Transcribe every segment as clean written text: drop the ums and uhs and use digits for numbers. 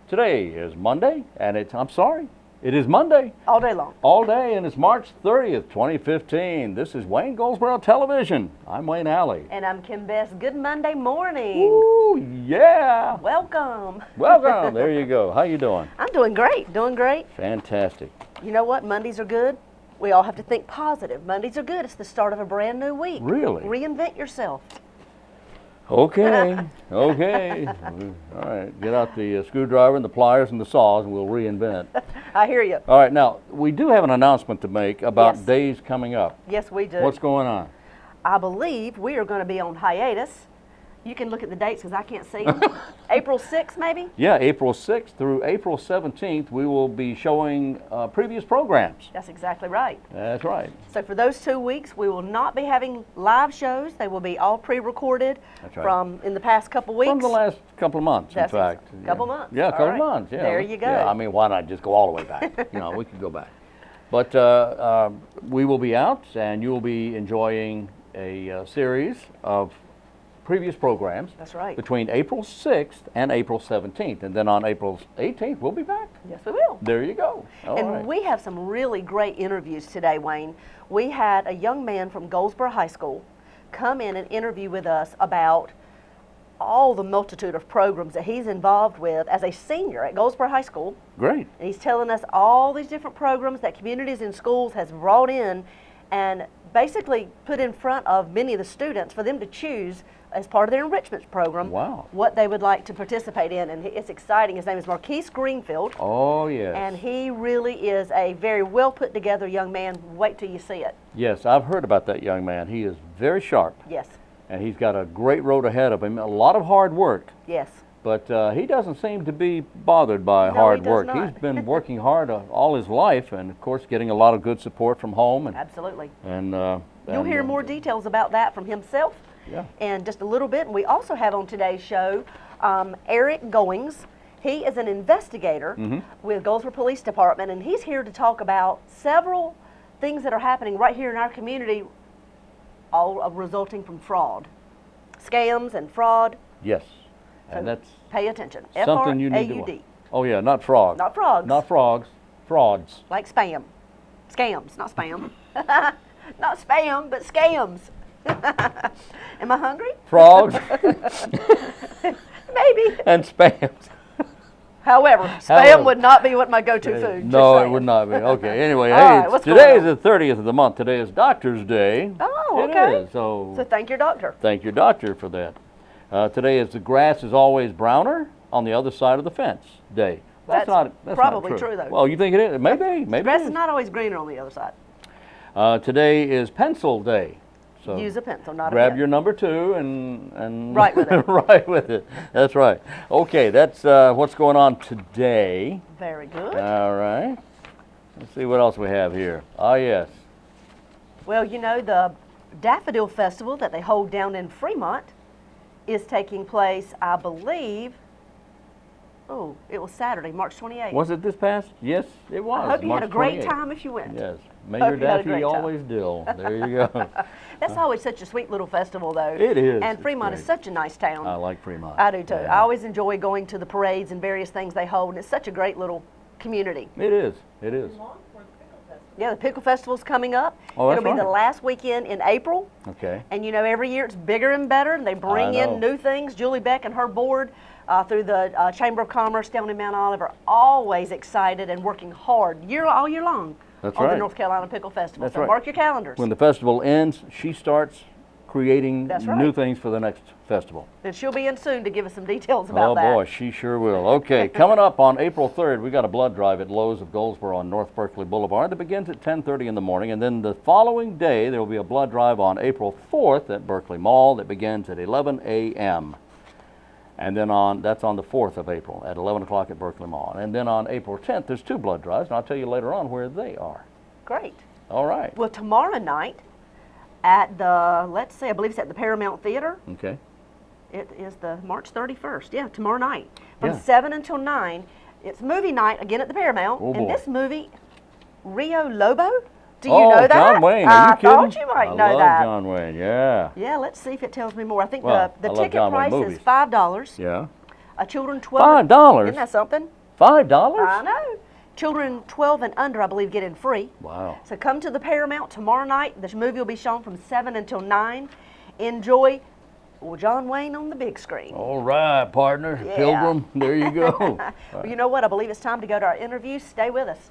Today is Monday, and it is Monday. All day long. All day, and it's March 30th, 2015. This is Wayne Goldsboro Television. I'm Wayne Alley. And I'm Kim Best. Good Monday morning. Ooh, yeah. Welcome. Welcome. There you go. How you doing? I'm doing great, doing great. Fantastic. You know what? Mondays are good. We all have to think positive. Mondays are good. It's the start of a brand new week. Really? Reinvent yourself. Okay. Okay. All right. Get out the screwdriver and the pliers and the saws, and we'll reinvent. I hear you. All right. Now, we do have an announcement to make about Yes. days coming up. Yes, we do. What's going on? I believe we are going to be on hiatus. You can look at the dates because I can't see them. April 6th, maybe? Yeah, April 6th through April 17th, we will be showing previous programs. That's exactly right. That's right. So for those 2 weeks, we will not be having live shows. They will be all pre-recorded That's right. from in the past couple weeks. From the last couple of months, That's in fact. couple Yeah. months. Yeah, a All couple right. months. Yeah. There you go. Yeah, I mean, why not just go all the way back? We could go back. But we will be out, and you will be enjoying a series of previous programs. That's right. Between April 6th and April 17th. And then on April 18th, we'll be back. Yes, we will. There you go. All And right. we have some really great interviews today, Wayne. We had a young man from Goldsboro High School come in and interview with us about all the multitude of programs that he's involved with as a senior at Goldsboro High School. Great. And he's telling us all these different programs that communities and schools has brought in and basically put in front of many of the students for them to choose as part of their enrichment program Wow. what they would like to participate in. And it's exciting. His name is Marquis Greenfield. Oh, yes. And he really is a very well put together young man. Wait till you see it. Yes, I've heard about that young man. He is very sharp, Yes, and he's got a great road ahead of him. A lot of hard work, yes. but he doesn't seem to be bothered by No, hard he does work. not. He's been working hard all his life, and of course, getting a lot of good support from home. Absolutely. And You'll hear more details about that from himself Yeah. in just a little bit. And we also have on today's show Eric Goins. He is an investigator with Goldsboro Police Department, and he's here to talk about several things that are happening right here in our community, all resulting from fraud. Scams and fraud. Yes, So and that's pay attention. something you need to F-R-A-U-D. Oh yeah, not frogs. Not frogs. Not frogs. Frauds. Like spam. Scams, not spam. Not spam, but scams. Am I hungry? Frogs Maybe. and spams. However, spam would not be what my go-to food. No, just it saying. would not be. Okay, anyway, All hey, right, what's today is going the 30th of the month. Today is Doctor's Day. Oh, It okay. is, so So thank your doctor. thank your doctor for that. Today is the grass is always browner on the other side of the fence day. That's not probably not true, though. Well, you think it is? Maybe, maybe. Grass it is is. not always greener on the other side. Today is pencil day. So Use a pencil, not a grab pen. your number 2 and Write with it. write with it. That's right. Okay, that's what's going on today. Very good. All right. Let's see what else we have here. Ah, yes. Well, you know, the Daffodil Festival that they hold down in Fremont is taking place, I believe, it was Saturday, March 28th. Was it this past? Yes, it was. I hope you had a March great 28th. time if you went. Yes. May Hope your you had a Daffy great time. always dill. There you go. That's always such a sweet little festival, though. It is. And It's Fremont is great. such a nice town. I like Fremont. I do too. Yeah. I always enjoy going to the parades and various things they hold, and it's such a great little community. It is. It is. Yeah, the Pickle Festival's coming up. Oh, that's It'll be the right. last weekend in April. Okay. And you know, every year it's bigger and better, and they bring I know. in new things. Julie Beck and her board through the Chamber of Commerce down in Mount Olive are always excited and working hard all year long That's on the right. North Carolina Pickle Festival. That's so right. mark your calendars. When the festival ends, she starts creating That's right. new things for the next festival. And she'll be in soon to give us some details about Oh that. boy, she sure will. Okay, coming up on April 3rd, we got a blood drive at Lowe's of Goldsboro on North Berkeley Boulevard that begins at 10:30 in the morning, and then the following day there will be a blood drive on April 4th at Berkeley Mall that begins at 11 a.m. And then that's on the 4th of April at 11 o'clock at Berkeley Mall. And then on April 10th, there's 2 blood drives, and I'll tell you later on where they are. Great. All right. Well, tomorrow night at the, let's see, I believe it's at the Paramount Theater. Okay. It is the March 31st. Yeah, tomorrow night. From Yeah. 7 until 9. It's movie night again at the Paramount. Oh, and boy. this movie, Rio Lobo, do you Oh, know that? John Wayne, are you kidding? I thought you might know I love that. John Wayne, yeah. Yeah, let's see if it tells me more. I think Well, the I love ticket John Wayne price movies. is $5. Yeah. Children 12. $5? Isn't that something? $5? I know. Children 12 and under, I believe, get in free. Wow. So come to the Paramount tomorrow night. This movie will be shown from 7 until 9. Enjoy John Wayne on the big screen. All right, partner. Yeah. Pilgrim, there you go. Well, you know what? I believe it's time to go to our interview. Stay with us.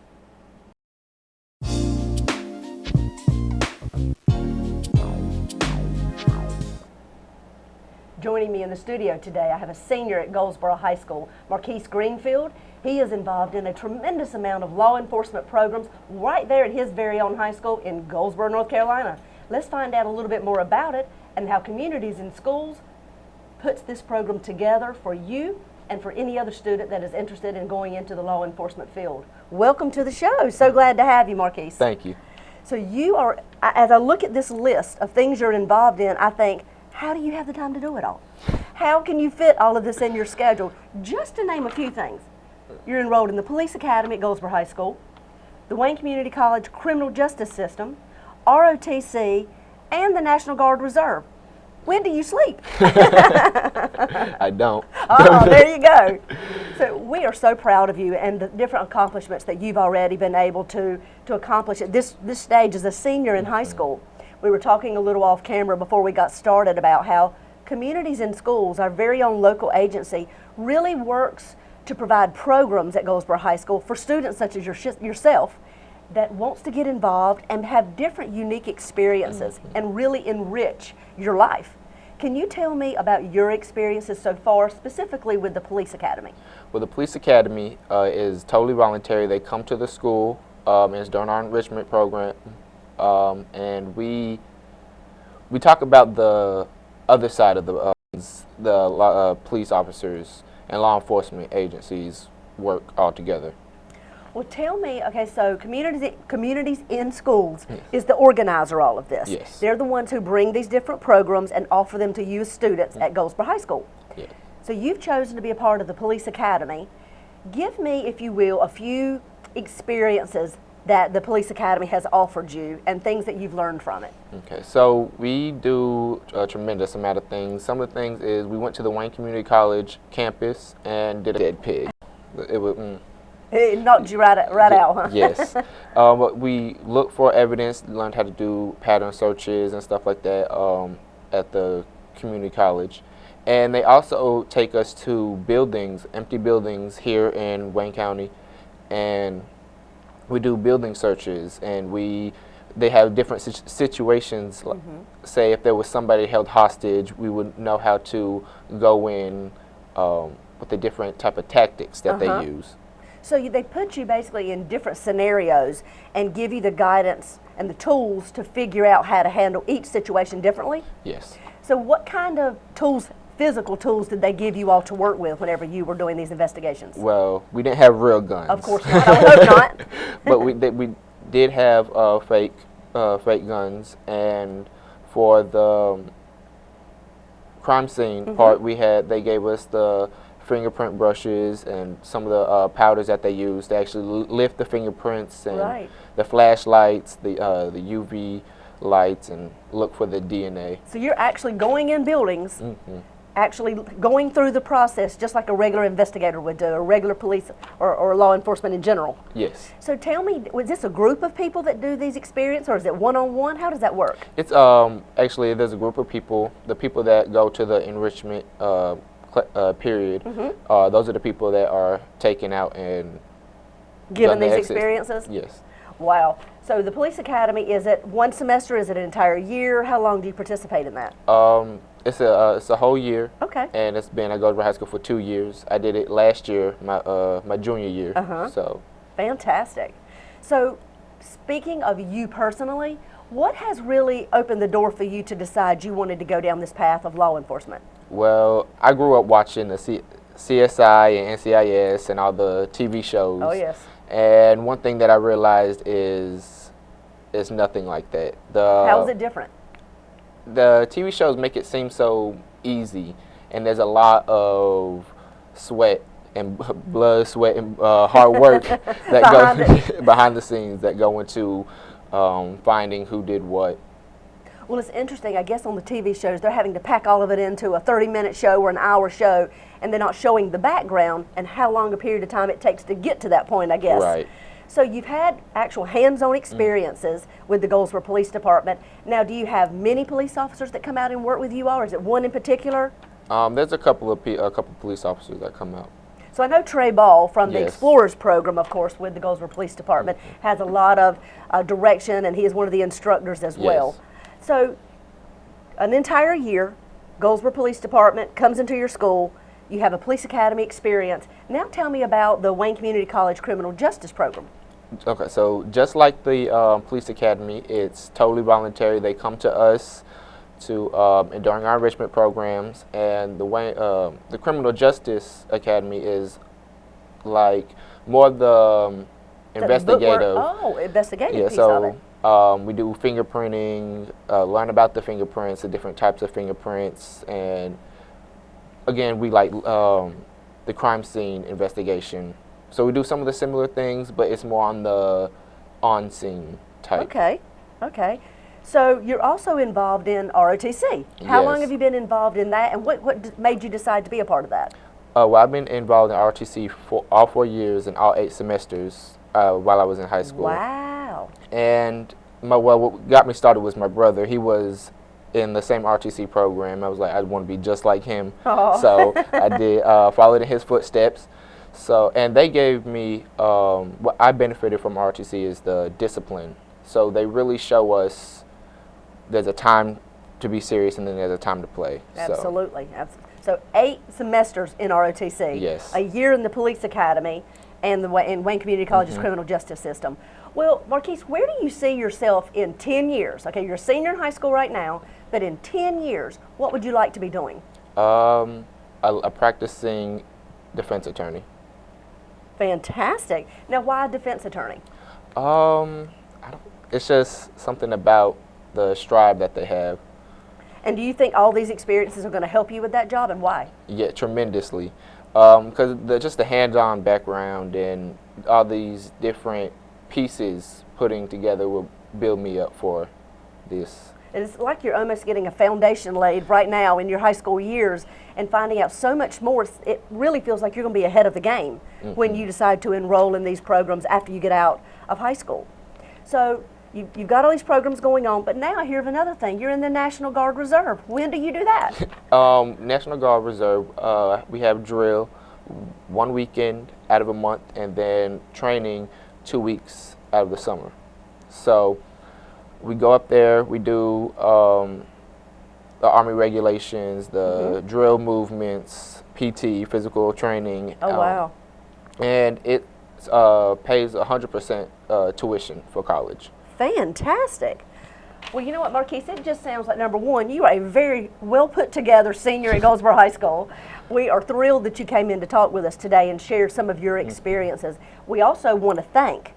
Joining me in the studio today, I have a senior at Goldsboro High School, Marquis Greenfield. He is involved in a tremendous amount of law enforcement programs right there at his very own high school in Goldsboro, North Carolina. Let's find out a little bit more about it and how Communities in Schools puts this program together for you and for any other student that is interested in going into the law enforcement field. Welcome to the show. So glad to have you, Marquis. Thank you. So you are, as I look at this list of things you're involved in, I think, how do you have the time to do it all? How can you fit all of this in your schedule? Just to name a few things. You're enrolled in the Police Academy at Goldsboro High School, the Wayne Community College Criminal Justice System, ROTC, and the National Guard Reserve. When do you sleep? I don't. Oh, there you go. So we are so proud of you and the different accomplishments that you've already been able to accomplish at this stage as a senior in high school. We were talking a little off camera before we got started about how Communities in Schools, our very own local agency, really works to provide programs at Goldsboro High School for students such as yourself that wants to get involved and have different unique experiences and really enrich your life. Can you tell me about your experiences so far, specifically with the Police Academy? Well, the Police Academy is totally voluntary. They come to the school, and it's during our enrichment program, and we talk about the other side of the police officers and law enforcement agencies work all together. Well, tell me, okay, so Communities in Schools is the organizer of all of this. Yes. They're the ones who bring these different programs and offer them to you as students at Goldsboro High School. Yes. So you've chosen to be a part of the Police Academy. Give me, if you will, a few experiences that the Police Academy has offered you and things that you've learned from it. Okay, so we do a tremendous amount of things. Some of the things is we went to the Wayne Community College campus and did a dead pig. It was, It knocked you right out, huh? Yes. But we looked for evidence, learned how to do pattern searches and stuff like that at the community college. And they also take us to buildings, empty buildings here in Wayne County, and we do building searches, and they have different situations. Say if there was somebody held hostage, we would know how to go in with the different type of tactics that they use. So they put you basically in different scenarios and give you the guidance and the tools to figure out how to handle each situation differently? Yes. So what kind of tools, physical tools, did they give you all to work with whenever you were doing these investigations? Well, we didn't have real guns. Of course not. I would hope not. But we did have fake guns, and for the crime scene part, they gave us the fingerprint brushes and some of the powders that they use to actually lift the fingerprints, and the flashlights, the UV lights, and look for the DNA. So you're actually going in buildings, actually going through the process just like a regular investigator would do, a regular police or law enforcement in general. Yes. So tell me, was this a group of people that do these experiences, or is it one-on-one? How does that work? It's actually there's a group of people. The people that go to the enrichment period, those are the people that are taken out and given these experiences? Yes. Wow. So the Police Academy, is it one semester? Is it an entire year? How long do you participate in that? It's a whole year. Okay. And it's been at Goldsboro High School for 2 years. I did it last year, my junior year. So. Fantastic. So speaking of you personally, what has really opened the door for you to decide you wanted to go down this path of law enforcement? Well, I grew up watching the CSI and NCIS and all the TV shows. Oh, yes. And one thing that I realized is it's nothing like that. How is it different? The TV shows make it seem so easy, and there's a lot of sweat and blood, sweat, and hard work that go behind the scenes that go into finding who did what. Well, it's interesting. I guess on the TV shows, they're having to pack all of it into a 30-minute show or an hour show, and they're not showing the background and how long a period of time it takes to get to that point, I guess. Right. So you've had actual hands-on experiences with the Goldsboro Police Department. Now, do you have many police officers that come out and work with you all, or is it one in particular? There's a couple of police officers that come out. So I know Trey Ball from the Yes. Explorers program, of course, with the Goldsboro Police Department, has a lot of direction, and he is one of the instructors as well. So an entire year, Goldsboro Police Department comes into your school, you have a police academy experience. Now tell me about the Wayne Community College Criminal Justice Program. Okay, so just like the police academy, it's totally voluntary. They come to us to and during our enrichment programs, and the Criminal Justice Academy is like more the investigative. Investigative piece of it. We do fingerprinting, learn about the fingerprints, the different types of fingerprints, and again, we like the crime scene investigation. So we do some of the similar things, but it's more on the on-scene type. Okay, okay. So you're also involved in ROTC. How long Yes. have you been involved in that, and what made you decide to be a part of that? Well, I've been involved in ROTC for all 4 years and all 8 semesters while I was in high school. Wow. And what got me started was my brother. He was in the same ROTC program. I was like, I want to be just like him. Aw. So I did followed in his footsteps. So, and they gave me, what I benefited from ROTC is the discipline. So they really show us there's a time to be serious and then there's a time to play. Absolutely. So 8 semesters in ROTC. Yes. A year in the police academy and in Wayne Community College's criminal justice system. Well, Marquis, where do you see yourself in 10 years? Okay, you're a senior in high school right now, but in 10 years, what would you like to be doing? A practicing defense attorney. Fantastic. Now, why a defense attorney? It's just something about the strive that they have. And do you think all these experiences are going to help you with that job, and why? Yeah, tremendously. Because just the hands-on background and all these different pieces putting together will build me up for this. It's like you're almost getting a foundation laid right now in your high school years and finding out so much more. It really feels like you're going to be ahead of the game when you decide to enroll in these programs after you get out of high school. So you've got all these programs going on, but now I hear of another thing. You're in the National Guard Reserve. When do you do that? National Guard Reserve, we have drill 1 weekend out of a month and then training 2 weeks out of the summer. So we go up there, we do the Army regulations, the drill movements, PT, physical training. Oh, wow. And it pays 100% tuition for college. Fantastic. Well, you know what, Marquis, it just sounds like, number one, you are a very well put together senior at Goldsboro High School. We are thrilled that you came in to talk with us today and share some of your experiences. We also want to thank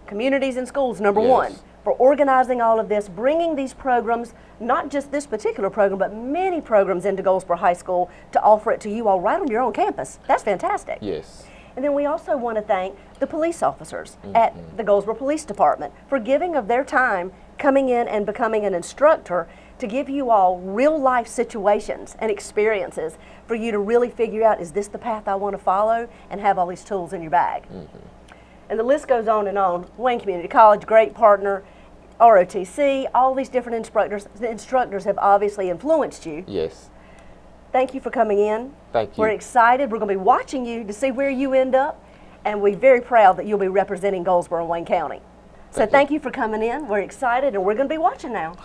communities and schools, number one, for organizing all of this, bringing these programs, not just this particular program, but many programs into Goldsboro High School to offer it to you all right on your own campus. That's fantastic. Yes. And then we also want to thank the police officers at the Goldsboro Police Department for giving of their time, coming in and becoming an instructor to give you all real life situations and experiences for you to really figure out, is this the path I want to follow, and have all these tools in your bag. And the list goes on and on. Wayne Community College, great partner, ROTC, all these different instructors. The instructors have obviously influenced you. Yes. Thank you for coming in. Thank you. We're excited. We're going to be watching you to see where you end up, and we're very proud that you'll be representing Goldsboro and Wayne County. So thank you for coming in. We're excited, and we're going to be watching now.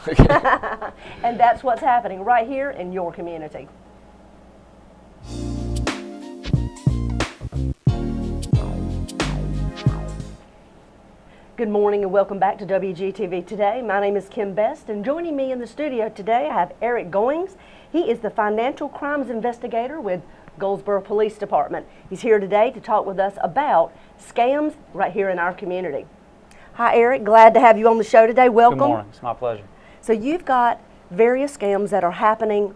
And that's what's happening right here in your community. Good morning and welcome back to WGTV Today. My name is Kim Best, and joining me in the studio today I have Eric Goins. He is the Financial Crimes Investigator with Goldsboro Police Department. He's here today to talk with us about scams right here in our community. Hi Eric, glad to have you on the show today. Welcome. Good morning, it's my pleasure. So you've got various scams that are happening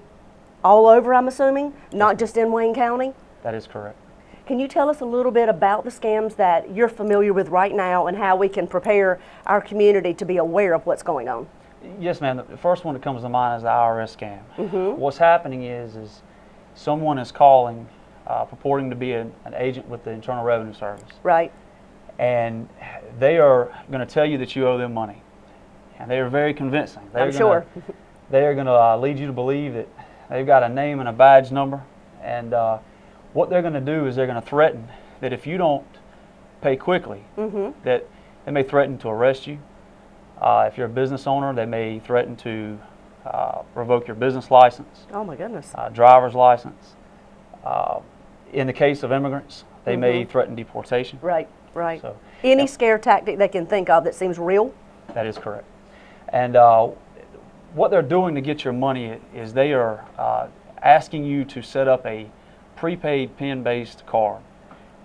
all over, I'm assuming, not just in Wayne County? That is correct. Can you tell us a little bit about the scams that you're familiar with right now and how we can prepare our community to be aware of what's going on? Yes, ma'am. The first one that comes to mind is the IRS scam. What's happening is someone is calling, purporting to be an agent with the Internal Revenue Service, Right. and they are going to tell you that you owe them money, and they are very convincing. I'm sure. They are going to lead you to believe that they've got a name and a badge number, and what they're going to do is they're going to threaten that if you don't pay quickly, that they may threaten to arrest you. If you're a business owner, they may threaten to revoke your business license, Oh my goodness. driver's license. In the case of immigrants, they may threaten deportation. Right. Right. So, Any scare tactic they can think of that seems real. that is correct. And what they're doing to get your money is they are asking you to set up a prepaid PIN-based card,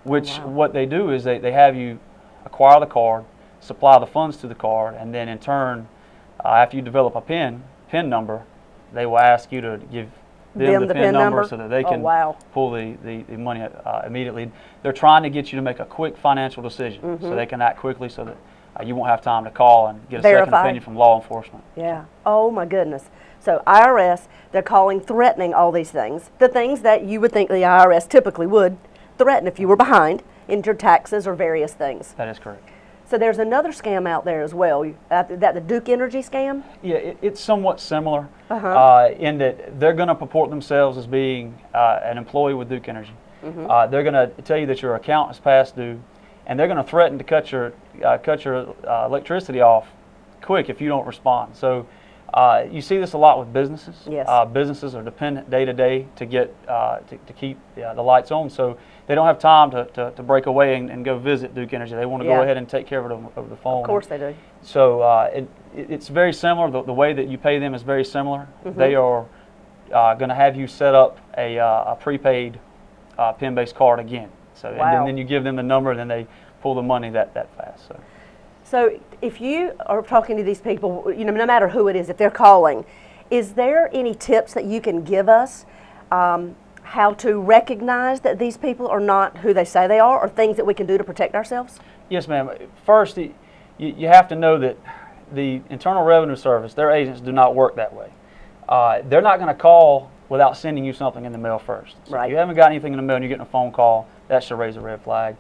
which what they do is they have you acquire the card, supply the funds to the card, and then in turn, after you develop a PIN number, they will ask you to give them the PIN number so that they can pull the money immediately. They're trying to get you to make a quick financial decision so they can act quickly so that you won't have time to call and get a second opinion from law enforcement. Yeah. Oh my goodness. So IRS, they're calling, threatening all these things. The things that you would think the IRS typically would threaten if you were behind in your taxes or various things. That is correct. So there's another scam out there as well. That the Duke Energy scam? Yeah, it's somewhat similar in that they're going to purport themselves as being an employee with Duke Energy. They're going to tell you that your account is past due, and they're going to threaten to cut your electricity off quick if you don't respond. So you see this a lot with businesses. Yes. Businesses are dependent day to day to get to keep the lights on, so they don't have time to break away and go visit Duke Energy. They want to go ahead and take care of it over the phone. Of course they do. So it's very similar. The way that you pay them is very similar. They are going to have you set up a prepaid PIN-based card again. So and then you give them the number, and then they pull the money that fast. So if you are talking to these people, you know, no matter who it is, if they're calling, is there any tips that you can give us how to recognize that these people are not who they say they are, or things that we can do to protect ourselves? Yes, ma'am. First, you have to know that the Internal Revenue Service, their agents do not work that way. They're not going to call without sending you something in the mail first. So if you haven't got anything in the mail and you're getting a phone call, that should raise a red flag.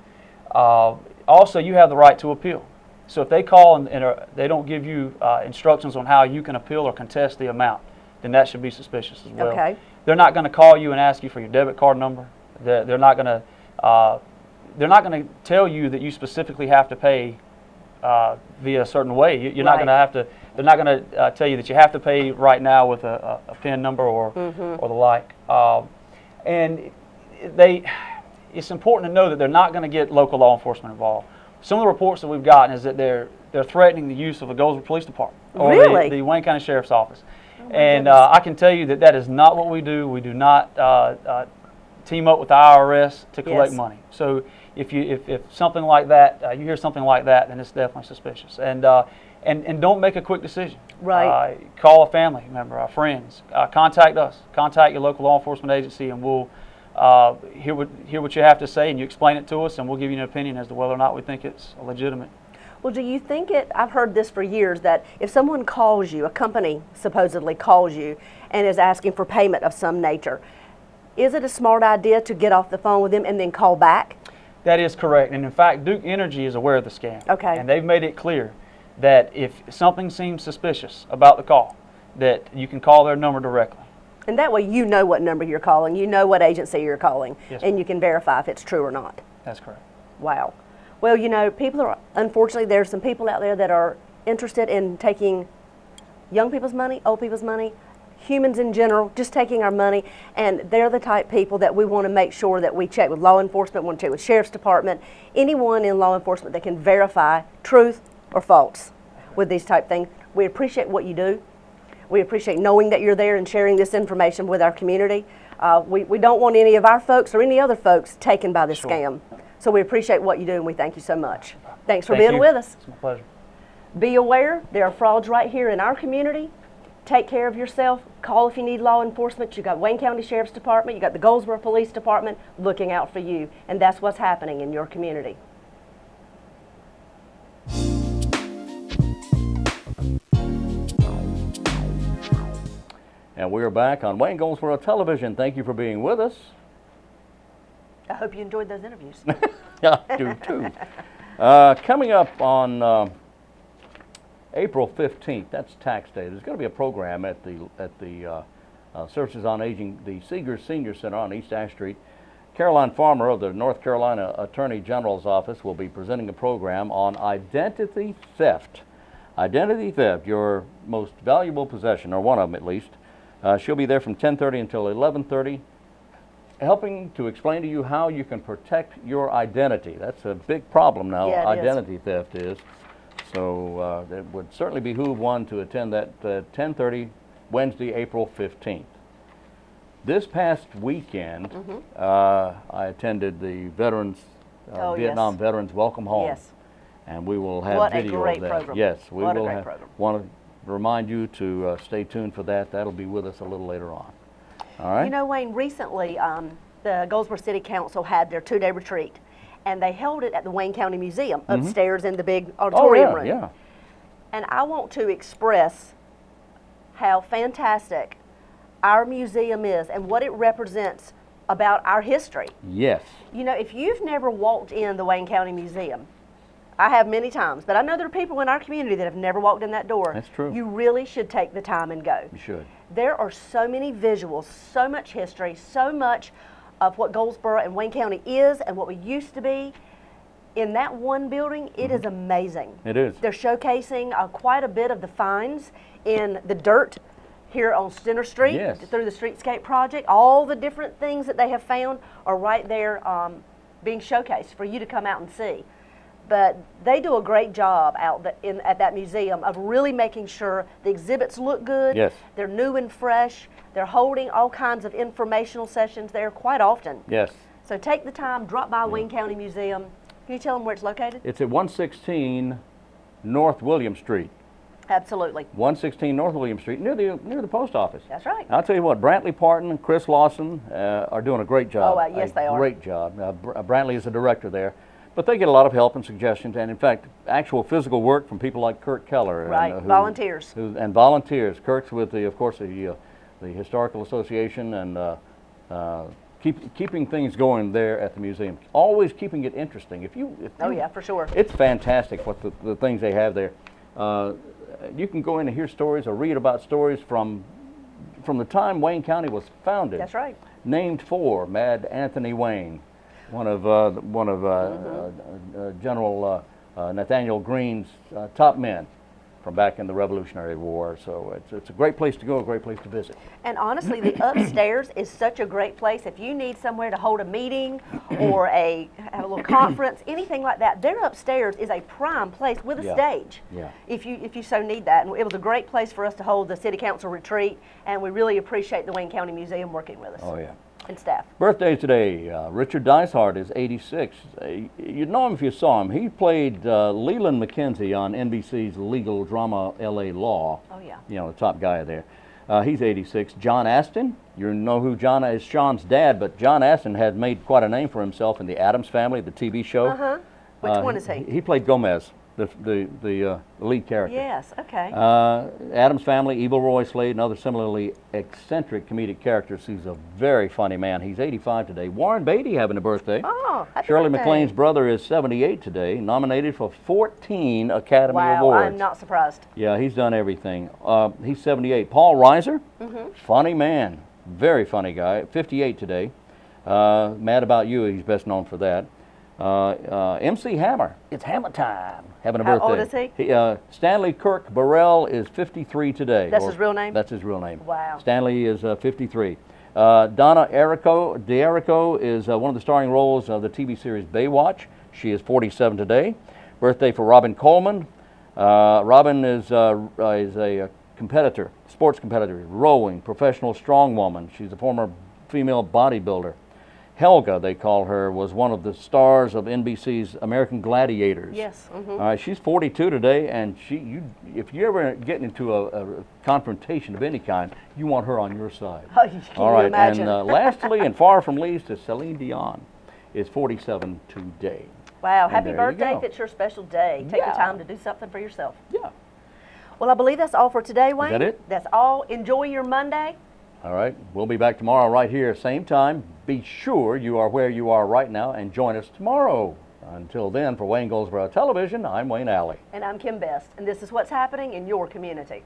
Also, you have the right to appeal. So if they call and they don't give you instructions on how you can appeal or contest the amount, then that should be suspicious as well. Okay. They're not going to call you and ask you for your debit card number. They're not going to tell you that you specifically have to pay via a certain way. You're not going to have to. They're not going to tell you that you have to pay right now with a PIN number or the like. And it's important to know that they're not going to get local law enforcement involved. Some of the reports that we've gotten is that they're threatening the use of the Goldsboro Police Department or the Wayne County Sheriff's Office. And I can tell you that is not what we do. We do not team up with the IRS to collect money. So if something like that, you hear something like that, then it's definitely suspicious. And don't make a quick decision. Right. Call a family member, our friends. Contact us. Contact your local law enforcement agency, and we'll hear what you have to say, and you explain it to us, and we'll give you an opinion as to whether or not we think it's legitimate. Well, do you think I've heard this for years, that if someone calls you, a company supposedly calls you and is asking for payment of some nature, is it a smart idea to get off the phone with them and then call back? That is correct. And in fact, Duke Energy is aware of the scam. Okay. And they've made it clear that if something seems suspicious about the call, that you can call their number directly. And that way you know what number you're calling, you know what agency you're calling, Yes, and you can verify if it's true or not. That's correct. Wow. Well, you know, unfortunately, there's some people out there that are interested in taking young people's money, old people's money, humans in general, just taking our money, and they're the type of people that we want to make sure that we check with law enforcement, want to check with Sheriff's Department, anyone in law enforcement that can verify truth or false with these type things. We appreciate what you do. We appreciate knowing that you're there and sharing this information with our community. We don't want any of our folks or any other folks taken by this scam. So we appreciate what you do, and we thank you so much. Thanks for being with us. It's my pleasure. Be aware, there are frauds right here in our community. Take care of yourself. Call if you need law enforcement. You got Wayne County Sheriff's Department, you got the Goldsboro Police Department looking out for you, and that's what's happening in your community. And we're back on Wayne Goldsboro Television. Thank you for being with us. I hope you enjoyed those interviews. Yeah, I do too. Coming up on April 15th, that's tax day, there's going to be a program at the Services on Aging, the Seegers Senior Center on East Ash Street. Caroline Farmer of the North Carolina Attorney General's Office will be presenting a program on identity theft. Identity theft, your most valuable possession, or one of them at least. She'll be there from 10:30 until 11:30, helping to explain to you how you can protect your identity. That's a big problem now, Yeah, it is. identity theft is. So it would certainly behoove one to attend that 10:30 Wednesday, April 15th. This past weekend, I attended the Veterans, Oh, yes. Vietnam Veterans Welcome Home. Yes. And we will have What a video great of that. program. Yes, we What a will great have. program. Want to remind you to stay tuned for that. That'll be with us a little later on. All right. You know, Wayne, recently the Goldsboro City Council had their 2-day retreat, and they held it at the Wayne County Museum upstairs in the big auditorium room. Yeah. And I want to express how fantastic our museum is and what it represents about our history. Yes. You know, if you've never walked in the Wayne County Museum, I have many times, but I know there are people in our community that have never walked in that door. That's true. You really should take the time and go. You should. There are so many visuals, so much history, so much of what Goldsboro and Wayne County is and what we used to be. In that one building, it is amazing. It is. They're showcasing quite a bit of the finds in the dirt here on Center Street Yes. through the Streetscape project. All the different things that they have found are right there being showcased for you to come out and see. But they do a great job out at that museum of really making sure the exhibits look good. Yes. They're new and fresh. They're holding all kinds of informational sessions there quite often. Yes. So take the time, drop by Wayne County Museum. Can you tell them where it's located? It's at 116 North William Street. Absolutely. 116 North William Street, near the post office. That's right. I'll tell you what, Brantley Parton and Chris Lawson are doing a great job. Oh, yes, they are. Great job. Brantley is the director there. But they get a lot of help and suggestions, and in fact, actual physical work from people like Kurt Keller. Right, volunteers. And volunteers. Kirk's with of course, the Historical Association, and keeping things going there at the museum. Always keeping it interesting. Oh yeah, for sure. It's fantastic what the things they have there. You can go in and hear stories or read about stories from the time Wayne County was founded. That's right. Named for Mad Anthony Wayne, one of General Nathaniel Greene's top men from back in the Revolutionary War. So it's a great place to go, a great place to visit. And honestly, the upstairs is such a great place. If you need somewhere to hold a meeting or a little conference, anything like that, their upstairs is a prime place with a Yeah. stage. Yeah. If you so need that. And it was a great place for us to hold the City Council retreat, and we really appreciate the Wayne County Museum working with us. Oh yeah. And staff. Birthdays today. Richard Dysart is 86. You'd know him if you saw him. He played Leland McKenzie on NBC's legal drama L.A. Law. Oh, yeah. You know, the top guy there. He's 86. John Astin. You know who John is? Sean's dad, but John Astin had made quite a name for himself in the Addams Family, the TV show. Uh-huh. Which one is he? He played Gomez, the lead character. Yes, okay. Addams Family, Evil Roy Slade, and other similarly eccentric comedic characters. He's a very funny man. He's 85 today. Warren Beatty having a birthday. Oh, happy Shirley birthday. MacLaine's brother is 78 today, nominated for 14 Academy Awards. Wow, I'm not surprised. Yeah, he's done everything. He's 78. Paul Reiser, funny man, very funny guy, 58 today. Mad About You, he's best known for that. MC Hammer, it's Hammer time, having a How birthday. old is he? Stanley Kirk Burrell is 53 today. That's his real name? That's his real name. Wow. Stanley is 53. Donna D'Erico is one of the starring roles of the TV series Baywatch. She is 47 today. Birthday for Robin Coleman. Robin is a competitor, sports competitor, rowing, professional strongwoman. She's a former female bodybuilder. Helga, they call her, was one of the stars of NBC's American Gladiators. Yes. All right, she's 42 today, and if you ever get into a confrontation of any kind, you want her on your side. Oh, can All you right, imagine? and lastly, and far from least, is Celine Dion, is 47 today. Wow, And happy there you birthday go. if it's your special day. Take Yeah. the time to do something for yourself. Yeah. Well, I believe that's all for today, Wayne. that it? That's all. Enjoy your Monday. All right, we'll be back tomorrow right here, same time. Be sure you are where you are right now and join us tomorrow. Until then, for Wayne Goldsboro Television, I'm Wayne Alley. And I'm Kim Best, and this is what's happening in your community.